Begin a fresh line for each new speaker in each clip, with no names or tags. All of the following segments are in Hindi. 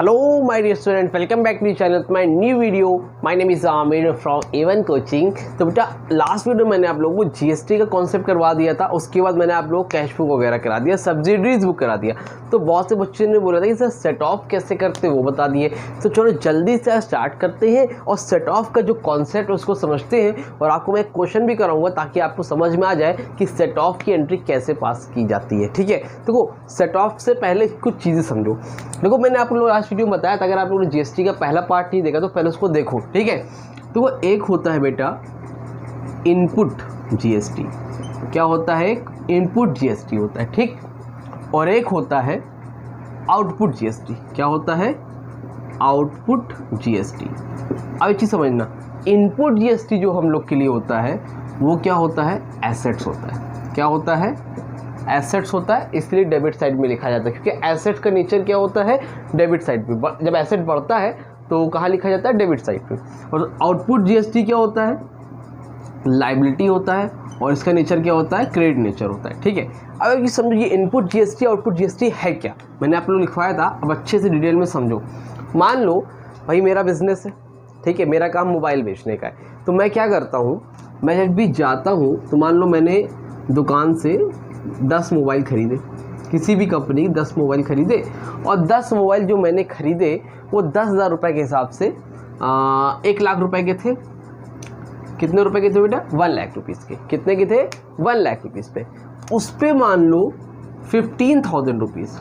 Hello my dear student, welcome back to channel my new video. My name is Aamir from A1 coaching. तो बेटा लास्ट वीडियो मैंने आप लोगों को जीएसटी का कॉन्सेप्ट करवा दिया था, उसके बाद मैंने आप लोगों को कैश बुक वगैरह करा दिया, सब्सिडीज बुक करा दिया। तो बहुत से बच्चों ने बोला था कि सर सेट ऑफ कैसे करते वो बता दिए। तो चलो जल्दी से स्टार्ट करते हैं और सेट ऑफ का जो कॉन्सेप्ट है उसको समझते हैं, और आपको मैं क्वेश्चन भी कराऊंगा ताकि आपको समझ में आ जाए कि सेट ऑफ की एंट्री कैसे पास की जाती है। ठीक है, देखो सेट ऑफ से पहले कुछ चीज़ें समझो। देखो मैंने आप लोगों को लास्ट वीडियो में बताया था, अगर आप लोगों ने जीएसटी का पहला पार्ट नहीं देखा तो पहले उसको देखो। ठीक है, तो वो एक होता है बेटा इनपुट जीएसटी। क्या होता है? इनपुट जीएसटी होता है, ठीक। और एक होता है आउटपुट जीएसटी। क्या होता है? Output GST. अब एक चीज़ समझना, इनपुट जीएसटी जो हम लोग के लिए होता है वो क्या होता है? एसेट्स होता है। क्या होता है? एसेट्स होता है, इसलिए डेबिट साइड में लिखा जाता है, क्योंकि एसेट्स का नेचर क्या होता है? डेबिट साइड पे। जब एसेट बढ़ता है तो कहाँ लिखा जाता है? डेबिट साइड पे। और आउटपुट जीएसटी क्या होता है? लायबिलिटी होता है, और इसका नेचर क्या होता है? क्रेडिट नेचर होता है। ठीक है, अब ये समझो ये इनपुट जीएसटी आउटपुट जीएसटी है क्या। मैंने आप लोग लिखवाया था, अब अच्छे से डिटेल में समझो। मान लो भाई मेरा बिजनेस है, ठीक है, मेरा काम मोबाइल बेचने का है। तो मैं क्या करता हूँ, मैं जब भी जाता हूँ तो मान लो मैंने दुकान से 10 मोबाइल खरीदे, किसी भी कंपनी 10 मोबाइल खरीदे, और 10 मोबाइल जो मैंने खरीदे वो 10,000 रुपये के हिसाब से 1 लाख रुपए के थे। कितने रुपए के थे बेटा? 1 लाख रुपीज़ के। कितने के थे? 1 लाख रुपीज़ पे। उस पर मान लो 15,000 रुपीज़,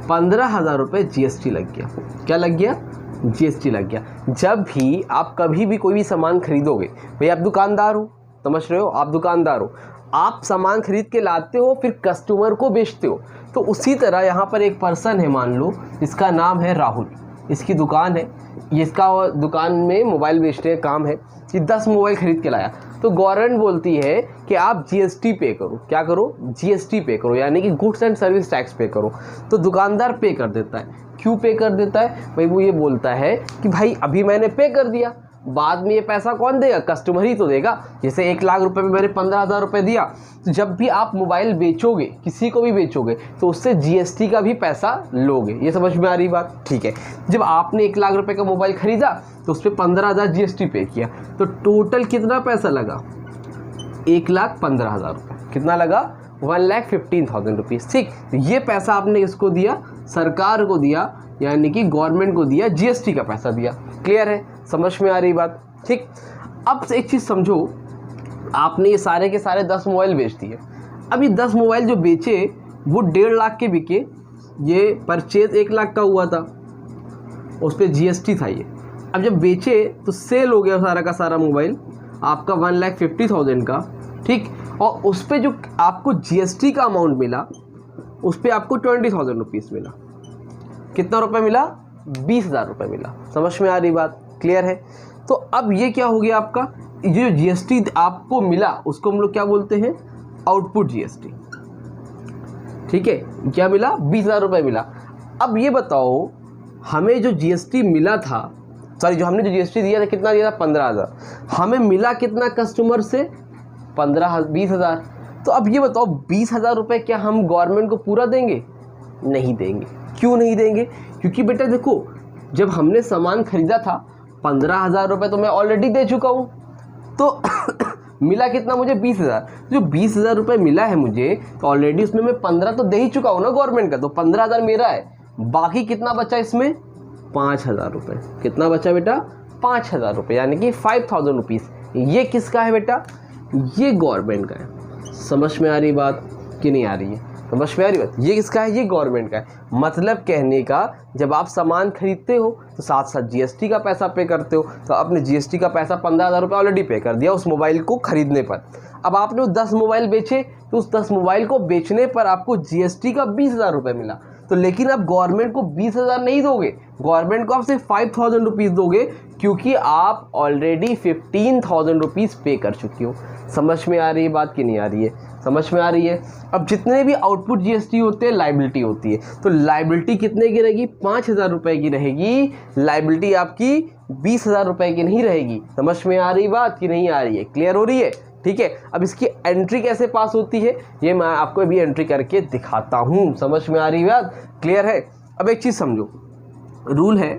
15,000 रुपये जीएसटी लग गया। क्या लग गया? जीएसटी लग गया। जब भी आप कभी भी कोई भी सामान खरीदोगे, भाई आप दुकानदार हो, समझ रहे हो, आप दुकानदार हो, आप सामान खरीद के लाते हो फिर कस्टमर को बेचते हो। तो उसी तरह यहाँ पर एक पर्सन है, मान लो इसका नाम है राहुल, इसकी दुकान है, इसका दुकान में मोबाइल बेचने का काम है। ये 10 मोबाइल खरीद के लाया, तो गवर्नमेंट बोलती है कि आप जीएसटी पे करो। क्या करो? जीएसटी पे करो, यानी कि गुड्स एंड सर्विस टैक्स पे करो। तो दुकानदार पे कर देता है। क्यों पे कर देता है? भाई वो ये बोलता है कि भाई अभी मैंने पे कर दिया, बाद में ये पैसा कौन देगा? कस्टमर ही तो देगा। जैसे 1 लाख रुपए में मैंने 15,000 रुपये दिया, तो जब भी आप मोबाइल बेचोगे, किसी को भी बेचोगे, तो उससे जीएसटी का भी पैसा लोगे। ये समझ में आ रही बात? ठीक है, जब आपने 1 लाख रुपए का मोबाइल खरीदा तो उस पर 15,000 जीएसटी पे किया, तो टोटल कितना पैसा लगा? 1,15,000 रुपये। कितना लगा? 1,15,000 रुपीज़। ठीक, ये पैसा आपने किसको दिया? सरकार को दिया, यानी कि गवर्नमेंट को दिया, जीएसटी का पैसा दिया। क्लियर है? समझ में आ रही बात? ठीक। अब एक चीज़ समझो, आपने ये सारे के सारे 10 मोबाइल बेच दिए। अब ये 10 मोबाइल जो बेचे वो 1.5 लाख के बिके। ये परचेज 1 लाख का हुआ था, उस पर जीएसटी था ये। अब जब बेचे तो सेल हो गया सारा का सारा मोबाइल आपका 1,50,000 का। ठीक, और उस पर जो आपको जीएसटी का अमाउंट मिला, उस पर आपको 20,000 रुपीज़ मिला। कितना रुपए मिला? 20,000 रुपये मिला। समझ में आ रही बात? क्लियर है? तो अब ये क्या हो गया आपका? जो जीएसटी आपको मिला उसको हम लोग क्या बोलते हैं? Output GST. ठीक है, क्या मिला? 20,000 रुपये मिला। अब ये बताओ, हमें जो जीएसटी मिला था, सॉरी जो हमने जो जीएसटी दिया था, कितना दिया था? 15,000। हमें मिला कितना कस्टमर से? 20,000। तो अब ये बताओ 20,000 रुपये क्या हम गवर्नमेंट को पूरा देंगे? नहीं देंगे। क्यों नहीं देंगे? क्योंकि बेटा देखो, जब हमने सामान खरीदा था 15,000 रुपये तो मैं ऑलरेडी दे चुका हूँ, तो मिला कितना मुझे? 20,000। जो 20,000 रुपये मिला है मुझे, तो ऑलरेडी उसमें मैं 15 तो दे ही चुका हूँ ना गवर्नमेंट का, तो 15,000 मेरा है। बाकी कितना बचा इसमें? 5,000 रुपये। कितना बचा बेटा? 5,000 रुपये, यानी कि 5,000 रुपीज़। ये किसका है बेटा? ये गवर्नमेंट का है। समझ में आ रही बात कि नहीं आ रही है? समझ में आ रही बात? ये किसका है? ये गवर्नमेंट का है। मतलब कहने का, जब आप सामान खरीदते हो तो साथ साथ जीएसटी का पैसा पे करते हो। तो आपने जीएसटी का पैसा 15,000 रुपये ऑलरेडी पे कर दिया उस मोबाइल को खरीदने पर। अब आपने वो 10 मोबाइल बेचे, तो उस 10 मोबाइल को बेचने पर आपको जीएसटी का 20,000 रुपये मिला। तो लेकिन आप गवर्नमेंट को 20,000 नहीं दोगे, गवर्नमेंट को आप सिर्फ 5,000 रुपीज़ दोगे, क्योंकि आप ऑलरेडी 15,000 रुपीज़ पे कर चुके हो। समझ में आ रही है बात कि नहीं आ रही है? समझ में आ रही है? अब जितने भी आउटपुट जीएसटी होते हैं, लायबिलिटी होती है, तो लायबिलिटी कितने की रहेगी? 5,000 रुपये की रहेगी। लायबिलिटी आपकी 20,000 रुपये की नहीं रहेगी। समझ में आ रही बात कि नहीं आ रही है? क्लियर हो रही है? ठीक है, अब इसकी एंट्री कैसे पास होती है ये मैं आपको अभी एंट्री करके दिखाता हूँ। समझ में आ रही बात? क्लियर है? अब एक चीज़ समझो, रूल है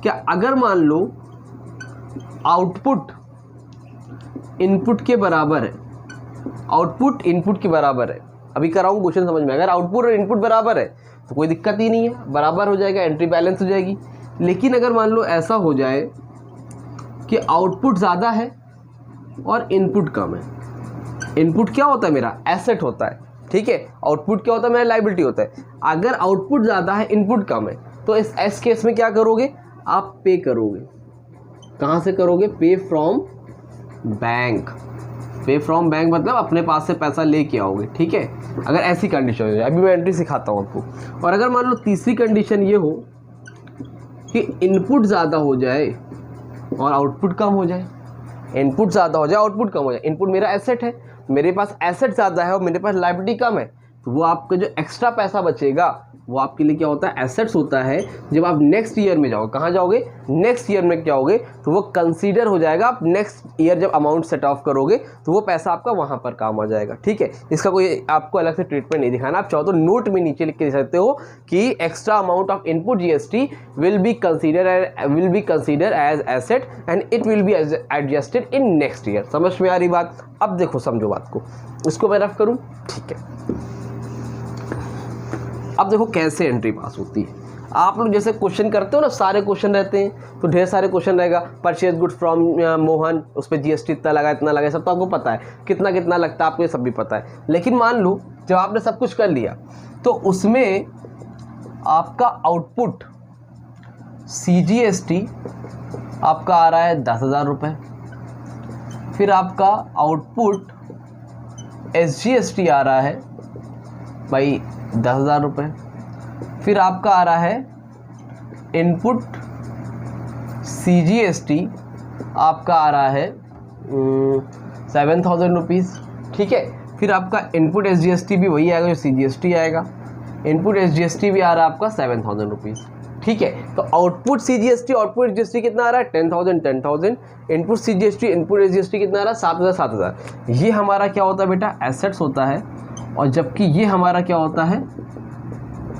कि अगर मान लो आउटपुट इनपुट के बराबर है, आउटपुट इनपुट के बराबर है, अभी कराऊँ क्वेश्चन समझ में, अगर आउटपुट और इनपुट बराबर है तो कोई दिक्कत ही नहीं है, बराबर हो जाएगा, एंट्री बैलेंस हो जाएगी। लेकिन अगर मान लो ऐसा हो जाए कि आउटपुट ज़्यादा है और इनपुट कम है, इनपुट क्या होता है मेरा एसेट होता है, ठीक है, आउटपुट क्या होता है मेरा लायबिलिटी होता है। अगर आउटपुट ज़्यादा है इनपुट कम है तो इस केस में क्या करोगे आप पे करोगे, कहाँ से करोगे, पे फ्रॉम बैंक। पे फ्रॉम बैंक मतलब अपने पास से पैसा लेके आओगे, ठीक है, अगर ऐसी कंडीशन हो जाए। अभी मैं एंट्री सिखाता हूँ आपको। और अगर मान लो तीसरी कंडीशन ये हो कि इनपुट ज़्यादा हो जाए और आउटपुट कम हो जाए, इनपुट ज़्यादा हो जाए आउटपुट कम हो जाए। इनपुट मेरा एसेट है, मेरे पास एसेट ज़्यादा है और मेरे पास लायबिलिटी कम है, तो वो आपका जो एक्स्ट्रा पैसा बचेगा वो आपके लिए क्या होता है, एसेट्स होता है। जब आप नेक्स्ट ईयर में जाओगे, कहाँ जाओगे, नेक्स्ट ईयर में क्या होगे, तो वो कंसीडर हो जाएगा। आप नेक्स्ट ईयर जब अमाउंट सेट ऑफ करोगे तो वो पैसा आपका वहाँ पर काम आ जाएगा, ठीक है। इसका कोई आपको अलग से ट्रीटमेंट नहीं दिखाना, आप चाहो तो नोट में नीचे लिख के दे सकते हो कि extra amount of input GST will be consider as asset and it will be adjusted in next year. समझ में आ रही बात। अब देखो समझो बात को, इसको मैं रफ करूँ, ठीक है। अब देखो कैसे एंट्री पास होती है। आप लोग जैसे क्वेश्चन करते हो ना, सारे क्वेश्चन रहते हैं तो ढेर सारे क्वेश्चन रहेगा, परचेज गुड्स फ्रॉम मोहन, उस पर जीएसटी इतना लगा इतना लगा, सब तो आपको पता है, कितना कितना लगता है आपको ये सब भी पता है। लेकिन मान लो जब आपने सब कुछ कर लिया तो उसमें आपका आउटपुट CGST आपका आ रहा है 10,000 रुपये, फिर आपका आउटपुट SGST आ रहा है भाई 10,000 रुपये, फिर आपका आ रहा है इनपुट CGST आपका आ रहा है 7,000 रुपीज़, ठीक है। फिर आपका इनपुट SGST भी वही आएगा जो CGST आएगा, इनपुट SGST भी आ रहा है आपका 7,000 रुपीज़, ठीक है। तो आउटपुट CGST आउटपुट SGST कितना आ रहा है 10,000, इनपुट CGST इनपुट SGST कितना आ रहा है 7,000। ये हमारा क्या होता है बेटा, एसेट्स होता है, और जबकि ये हमारा क्या होता है,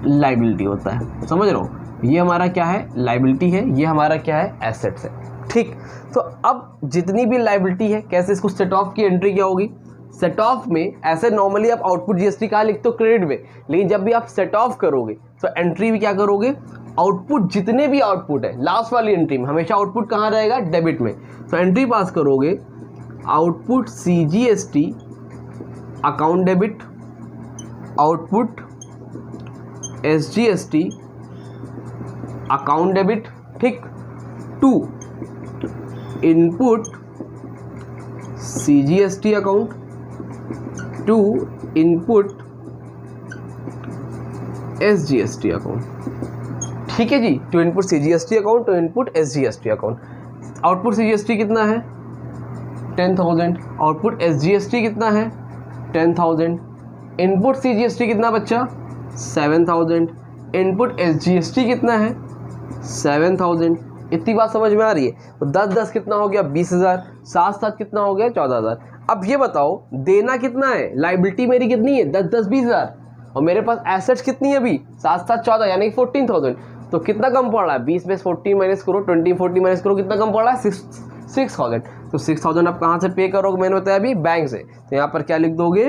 लायबिलिटी होता है। समझ रहे हो, ये हमारा क्या है, लायबिलिटी है, ये हमारा क्या है, एसेट्स है, ठीक। तो अब जितनी भी लायबिलिटी है, कैसे इसको सेट ऑफ की एंट्री क्या होगी, सेट ऑफ में ऐसे नॉर्मली आप आउटपुट जीएसटी कहाँ लिखते हो, क्रेडिट में, लेकिन जब भी आप सेट ऑफ करोगे तो एंट्री भी क्या करोगे, आउटपुट जितने भी आउटपुट है लास्ट वाली एंट्री में हमेशा आउटपुट कहाँ रहेगा, डेबिट में। तो एंट्री पास करोगे output CGST account debit, output SGST account debit, ठीक, to input CGST account, to input SGST account, ठीक है जी। To input CGST account, to input SGST account. Output CGST कितना है 10,000, आउटपुट SGST कितना है 10,000, इनपुट CGST कितना बच्चा 7,000, इनपुट SGST कितना है 7,000। इतनी बात समझ में आ रही है। तो 10-10 कितना हो गया 20,000, 7-7 कितना हो गया 14,000। अब ये बताओ देना कितना है, लाइबिलिटी मेरी कितनी है 10-10 20,000 और मेरे पास एसेट्स कितनी है अभी 7-7 14 यानी 14,000। तो कितना कम पड़ रहा है, 20 में 14 माइनस करो, 20 40 माइनस करो, कितना कम पड़ रहा है 6,000। तो 6,000 आप कहाँ से पे करोगे, मैंने बताया अभी बैंक से। तो यहाँ पर क्या लिख दोगे,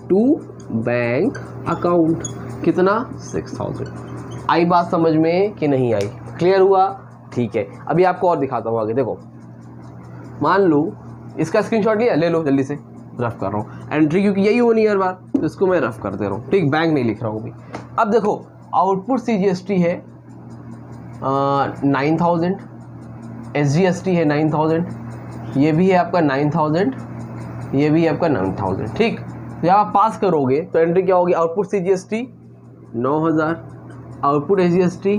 टू बैंक अकाउंट, कितना 6,000। आई बात समझ में कि नहीं आई, क्लियर हुआ, ठीक है। अभी आपको और दिखाता हूँ आगे, देखो मान लो इसका स्क्रीनशॉट लिया, ले लो जल्दी से, रफ कर रहा हूँ एंट्री क्योंकि यही होनी है हर बार, तो इसको मैं रफ कर दे रहा हूँ, ठीक, बैंक नहीं लिख रहा हूँ अभी। अब देखो आउटपुट CGST है 9,000, SGST है 9,000, ये भी है आपका 9,000, ये भी है आपका 9,000, ठीक। जब आप पास करोगे तो एंट्री क्या होगी, output CGST 9,000, output SGST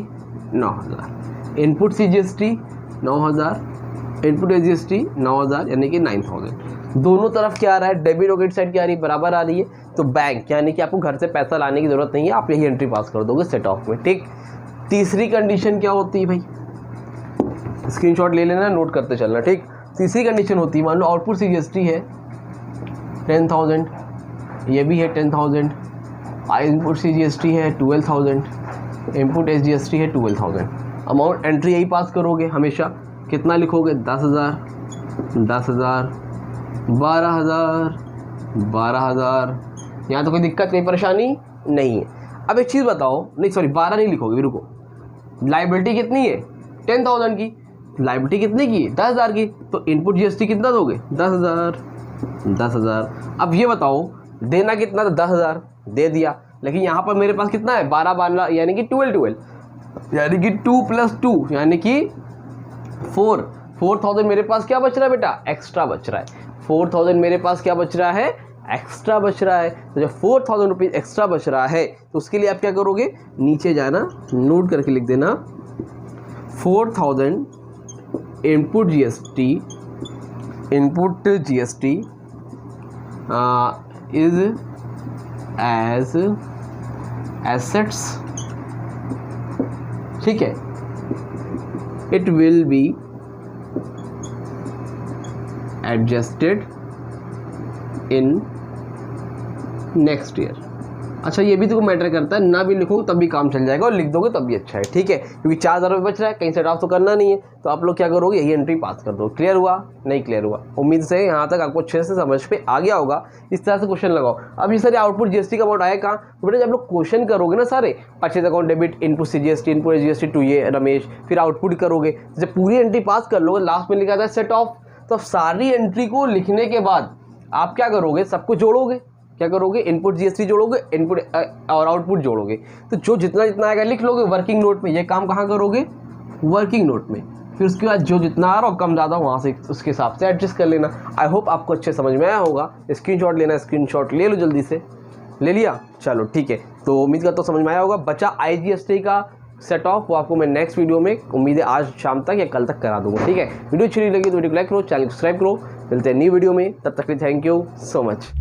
9,000, input CGST 9,000, input SGST 9,000 यानी कि 9,000। दोनों तरफ क्या आ रहा है, डेबिट और क्रेडिट साइड क्या आ रही है, बराबर आ रही है। तो बैंक यानी कि आपको घर से पैसा लाने की जरूरत नहीं है, आप यही एंट्री पास कर दोगे सेट ऑफ में, ठीक। तीसरी कंडीशन क्या होती है भाई, स्क्रीनशॉट ले लेना, नोट करते चलना, ठीक। तीसरी कंडीशन होती है, मान लो आउटपुट CGST है 10,000, ये भी है 10,000, इनपुट CGST है 12,000, इनपुट SGST है 12,000। अमाउंट एंट्री यही पास करोगे हमेशा। कितना लिखोगे? 10,000, 10,000, 12,000, 12,000। यहाँ तो कोई दिक्कत, कोई परेशानी नहीं है। अब एक चीज़ बताओ, नहीं सॉरी 12 नहीं लिखोगे, रुको। लाइबिलिटी कितनी है? 10,000 की। लाइबिलिटी कितने की? 10,000 की। तो इनपुट जीएसटी कितना दोगे? 10,000, 10,000। अब ये बताओ देना कितना था? 10,000 दे दिया, लेकिन यहाँ पर मेरे पास कितना है? 12 12 यानी कि 12 यानी कि 2 + 2 यानी कि 4,000 मेरे पास क्या बच रहा है बेटा? एक्स्ट्रा बच रहा है। 4,000 मेरे पास क्या बच रहा है? एक्स्ट्रा बच रहा है। तो जब 4,000 रुपीज़ एक्स्ट्रा बच रहा है तो उसके लिए आप क्या करोगे? नीचे जाना, नोट करके लिख देना 4,000 input GST is as assets, ठीक है। It will be adjusted in next year. अच्छा ये भी तो मैटर करता है, ना भी लिखो तब भी काम चल जाएगा और लिख दोगे तब भी अच्छा है, ठीक है, क्योंकि 4,000 रुपये बच रहा है, कहीं सेट ऑफ तो करना नहीं है। तो आप लोग क्या करोगे? यही एंट्री पास कर दो। क्लियर हुआ? नहीं क्लियर हुआ? उम्मीद से यहाँ तक आपको अच्छे से समझ पे आ गया होगा। इस तरह से क्वेश्चन लगाओ। अब ये सारे आउटपुट जीएसटी का अमाउंट आया कहाँ? तो बेटा जब लोग क्वेश्चन करोगे ना सारे, परचेज अकाउंट डेबिट, इनपुट से जीएसटी, इनपुट जीएसटी टू ये रमेश, फिर आउटपुट करोगे, जब पूरी एंट्री पास कर लोगे लास्ट में लिखा था सेट ऑफ। तो सारी एंट्री को लिखने के बाद आप क्या करोगे? सबको जोड़ोगे। क्या करोगे? इनपुट जीएसटी जोड़ोगे, इनपुट और आउटपुट जोड़ोगे। तो जो जितना जितना आएगा लिख लोगे वर्किंग नोट में। ये काम कहाँ करोगे? वर्किंग नोट में। फिर उसके बाद जो जितना आ रहा हो कम ज़्यादा वहाँ से उसके हिसाब से एडजस्ट कर लेना। आई होप आपको अच्छे समझ में आया होगा। स्क्रीनशॉट लेना, स्क्रीनशॉट ले लो जल्दी से। ले लिया? चलो ठीक है। तो उम्मीद करता हूँ समझ में आया होगा। बचा IGST का सेट ऑफ, वो आपको मैं नेक्स्ट वीडियो में उम्मीद है आज शाम तक या कल तक करा दूंगा, ठीक है। वीडियो अच्छी लगी तो वीडियो को लाइक करो, चैनल को सब्सक्राइब करो। मिलते हैं न्यू वीडियो में, तब तक के लिए थैंक यू सो मच।